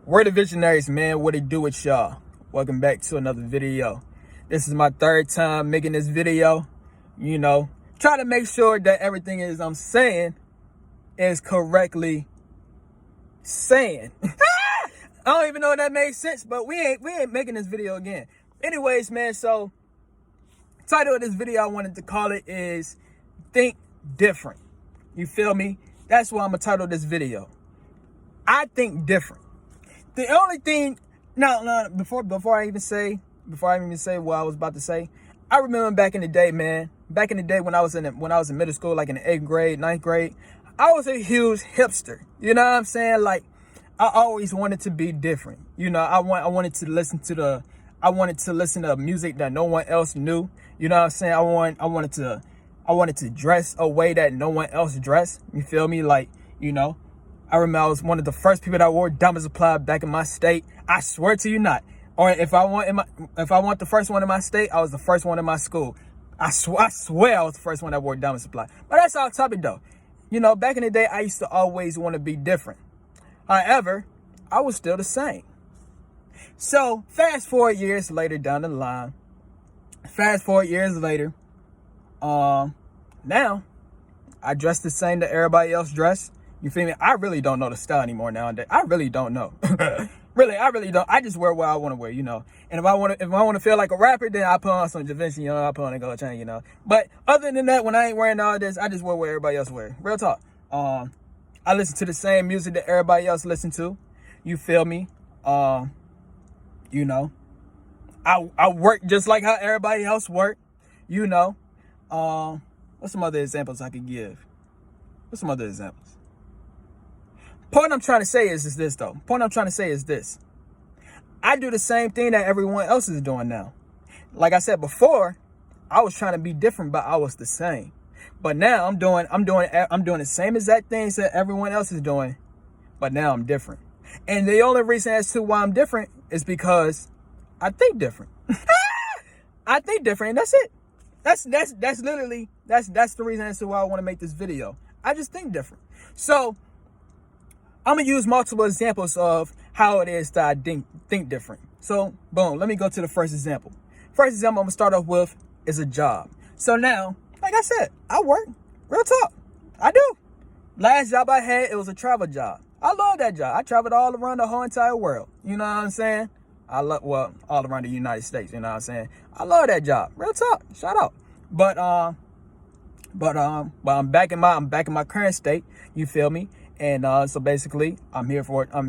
We're the Visionaries, man. What it do with y'all? Welcome back to another video. This is my third time making this video. Try to make sure that everything I'm saying is correctly saying. I don't even know if that made sense, but we ain't making this video again. Anyways, man, so title of this video I wanted to call it is Think Different. You feel me? That's why I'm gonna title this video. I think different. The only thing before I even say what I was about to say, I remember back in the day, man. Back in the day when I was in middle school, like in the 8th grade, 9th grade, I was a huge hipster. You know what I'm saying? Like, I always wanted to be different. I wanted to listen to music that no one else knew. You know what I'm saying? I wanted to dress a way that no one else dressed. You feel me? Like, I remember I was one of the first people that wore diamond supply back in my state. I swear to you not. Or if I want the first one in my state, I was the first one in my school. I swear I was the first one that wore diamond supply. But that's off topic though. Back in the day, I used to always want to be different. However, I was still the same. So fast forward years later down the line. Now I dress the same that everybody else dress. You feel me? I really don't know the style anymore nowadays. I really don't know. I really don't. I just wear what I want to wear, And if I want to feel like a rapper, then I put on some Da Vinci, I put on a gold chain, But other than that, when I ain't wearing all this, I just wear what everybody else wear. Real talk. I listen to the same music that everybody else listen to. You feel me? I work just like how everybody else work. What's some other examples I could give? Point I'm trying to say is this. I do the same thing that everyone else is doing now. Like I said before, I was trying to be different, but I was the same. But now I'm doing the same exact things that everyone else is doing, but now I'm different. And the only reason as to why I'm different is because I think different. I think different, and that's it. That's literally the reason as to why I want to make this video. I just think different. So I'm gonna use multiple examples of how it is that I think different. So boom, let me go to the first example. First example I'm gonna start off with is a job. So now, like I said, I work. Real talk, I do. Last job I had, it was a travel job. I love that job. I traveled all around the whole entire world. You know what I'm saying? All around the United States. You know what I'm saying? I love that job. Real talk. Shout out. But I'm back in my current state. You feel me? And so basically, I'm here for a here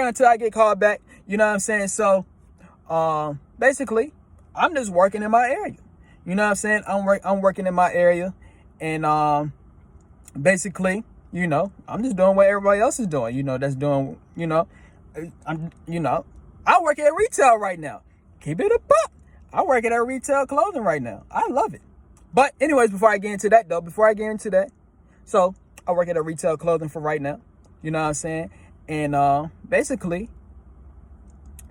until I get called back. You know what I'm saying? So basically, I'm just working in my area. You know what I'm saying? I'm working in my area, and basically, I'm just doing what everybody else is doing. That's doing. I work at retail right now. Keep it a buck. I work at retail clothing right now. I love it. But anyways, before I get into that, so I work at retail clothing for right now. You know what I'm saying? And basically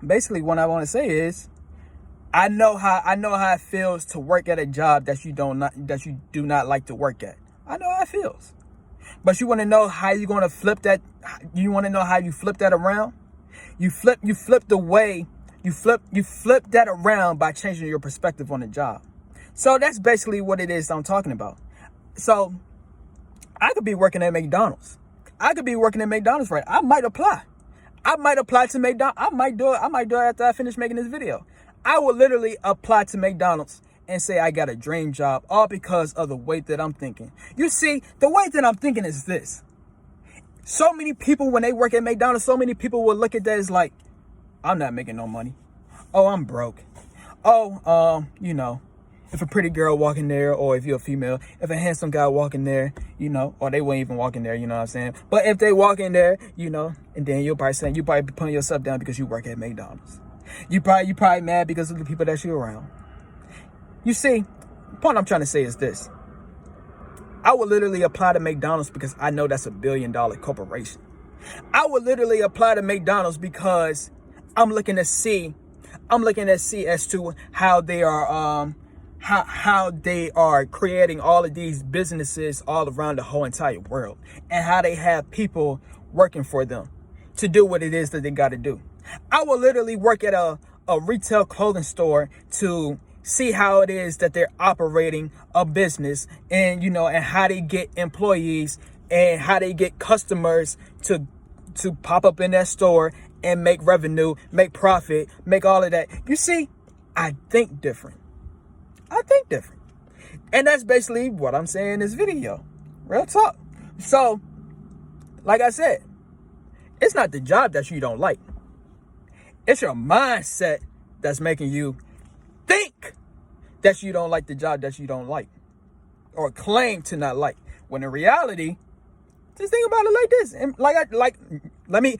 what I want to say is I know how it feels to work at a job that you do not like to work at. I know how it feels. But you want to know how you're going to flip that? You want to know how you flip that around? You flip that around by changing your perspective on the job. So that's basically what it is I'm talking about. So I could be working at McDonald's. Right? I might apply to McDonald's. I might do it after I finish making this video. I will literally apply to McDonald's and say I got a dream job, all because of the way that I'm thinking. You see, the way that I'm thinking is this. So many people, when they work at McDonald's, so many people will look at that as like, I'm not making no money. Oh, I'm broke. Oh, if a pretty girl walk in there, or if you're a female, if a handsome guy walk in there, or they won't even walk in there, you know what I'm saying? But if they walk in there, and then you probably be putting yourself down because you work at McDonald's. You probably mad because of the people that you're around. You see, the point I'm trying to say is this. I would literally apply to McDonald's because I know that's $1 billion corporation. I would literally apply to McDonald's because I'm looking to see as to how they are how they are creating all of these businesses all around the whole entire world, and how they have people working for them to do what it is that they got to do. I will literally work at a retail clothing store to see how it is that they're operating a business, and and how they get employees and how they get customers to pop up in that store and make revenue, make profit, make all of that. You see, I think different. And that's basically what I'm saying in this video. Real talk. So, like I said, it's not the job that you don't like. It's your mindset that's making you think that you don't like the job that you don't like, or claim to not like. When in reality, just think about it like this. And let me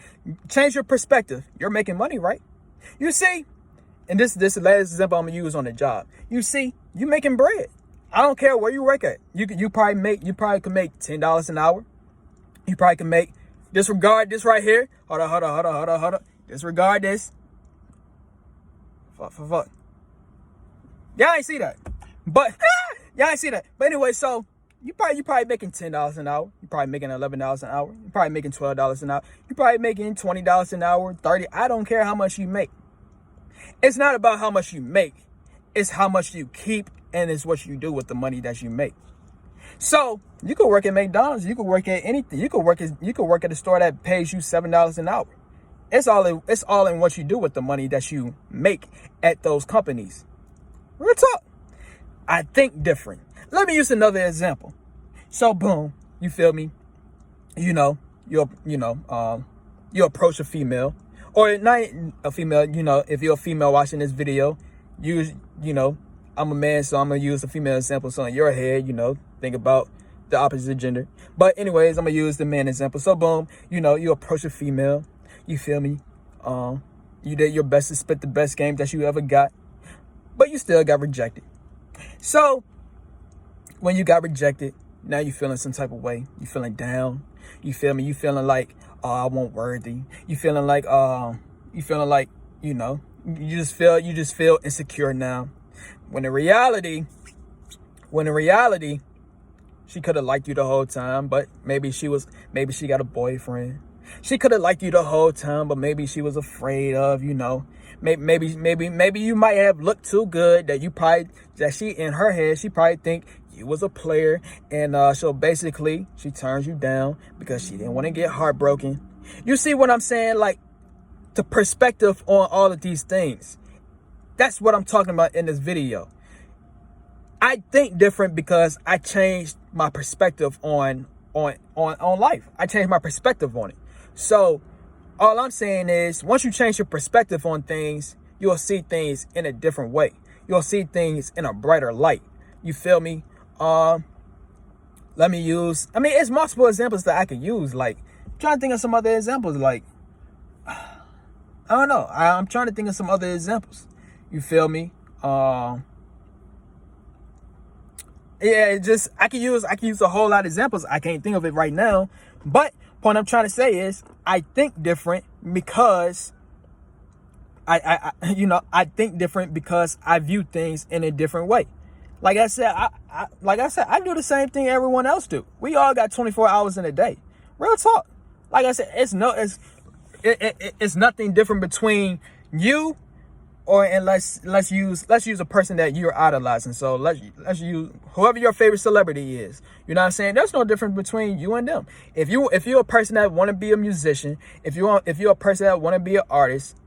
change your perspective. You're making money, right? You see, and this is the last example I'm gonna use on the job. You see, you making bread. I don't care where you work at. You probably can make $10 an hour. You probably can make, disregard this right here. Hold on. Disregard this. Fuck. Y'all ain't see that. But But anyway, so you probably making $10 an hour. You probably making $11 an hour. You probably making $12 an hour. You probably making $20 an hour, 30. I don't care how much you make. It's not about how much you make. It's how much you keep, and it's what you do with the money that you make. So you could work at McDonald's. You could work at anything. You could work at a store that pays you $7 an hour. It's all in what you do with the money that you make at those companies. Real talk. I think different. Let me use another example. So boom, you feel me? You approach a female, or not a female. If you're a female watching this video, I'm a man, so I'm gonna use a female example. So in your head, think about the opposite gender. But anyways, I'm gonna use the man example. So boom, you approach a female. You feel me? You did your best to spit the best game that you ever got, but you still got rejected. So when you got rejected, now you feeling some type of way. You feeling down. You feel me? You feeling like, oh, I won't worthy. You feeling like, you just feel insecure now. When in reality, she could have liked you the whole time, but maybe she got a boyfriend. She could have liked you the whole time, but maybe she was afraid of, maybe you might have looked too good that she in her head, she probably think you was a player. And so basically she turns you down because she didn't want to get heartbroken. You see what I'm saying? Like, the perspective on all of these things. That's what I'm talking about in this video. I think different because I changed my perspective on life. I changed my perspective on it. So all I'm saying is, once you change your perspective on things, you'll see things in a different way. You'll see things in a brighter light. You feel me? It's multiple examples that I could use. Like, I'm trying to think of some other examples. Like, I don't know. I'm trying to think of some other examples. You feel me? I can use a whole lot of examples. I can't think of it right now. But point I'm trying to say is, I think different because I think different because I view things in a different way. Like I said, I do the same thing everyone else do. We all got 24 hours in a day. Real talk. Like I said, it's nothing different between you and let's use a person that you're idolizing. So let's use whoever your favorite celebrity is. You know what I'm saying? There's no difference between you and them. If you're a person that want to be a musician, if you're a person that want to be an artist,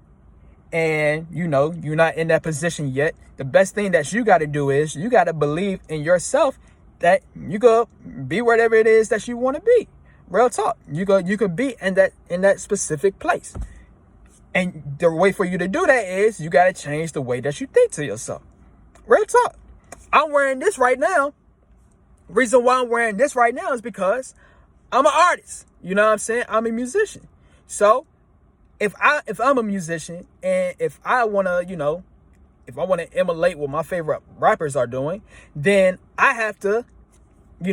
and you're not in that position yet, the best thing that you got to do is you got to believe in yourself that you could be whatever it is that you want to be. Real talk. You could be in that specific place. And the way for you to do that is you got to change the way that you think to yourself. Real talk. I'm wearing this right now. Reason why I'm wearing this right now is because I'm an artist. You know what I'm saying? I'm a musician. So if I'm a musician, and if I want to emulate what my favorite rappers are doing, then I have to do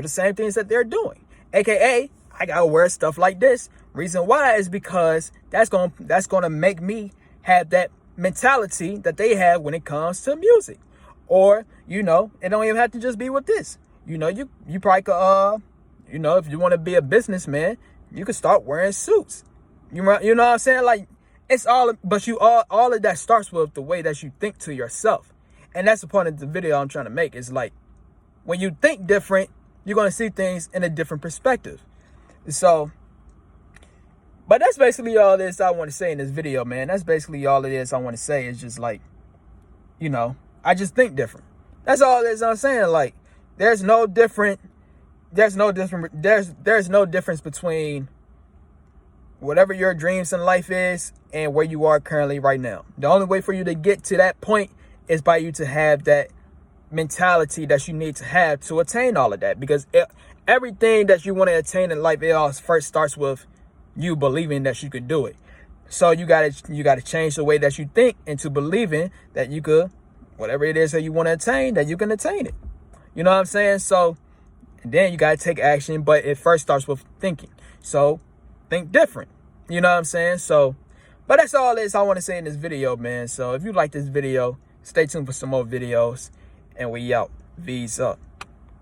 the same things that they're doing. AKA, I gotta wear stuff like this. Reason why is because that's gonna make me have that mentality that they have when it comes to music. Or, it don't even have to just be with this. You probably could, if you want to be a businessman, you can start wearing suits. You know what I'm saying? Like, it's all, but all of that starts with the way that you think to yourself. And that's the point of the video I'm trying to make. Is like, when you think different, you're going to see things in a different perspective. So, but that's basically all this I want to say in this video, man. That's basically all it is I want to say. Is just like, I just think different. That's all it is I'm saying. Like, there's no difference between whatever your dreams in life is and where you are currently right now. The only way for you to get to that point is by you to have that mentality that you need to have to attain all of that. Because everything that you want to attain in life, it all first starts with you believing that you could do it. So you gotta change the way that you think into believing that you could, whatever it is that you want to attain, that you can attain it. You know what I'm saying? So, and then you gotta take action, but it first starts with thinking. So think different. You know what I'm saying? So, but that's all this I want to say in this video, man. So if you like this video, stay tuned for some more videos, and we out. V's up.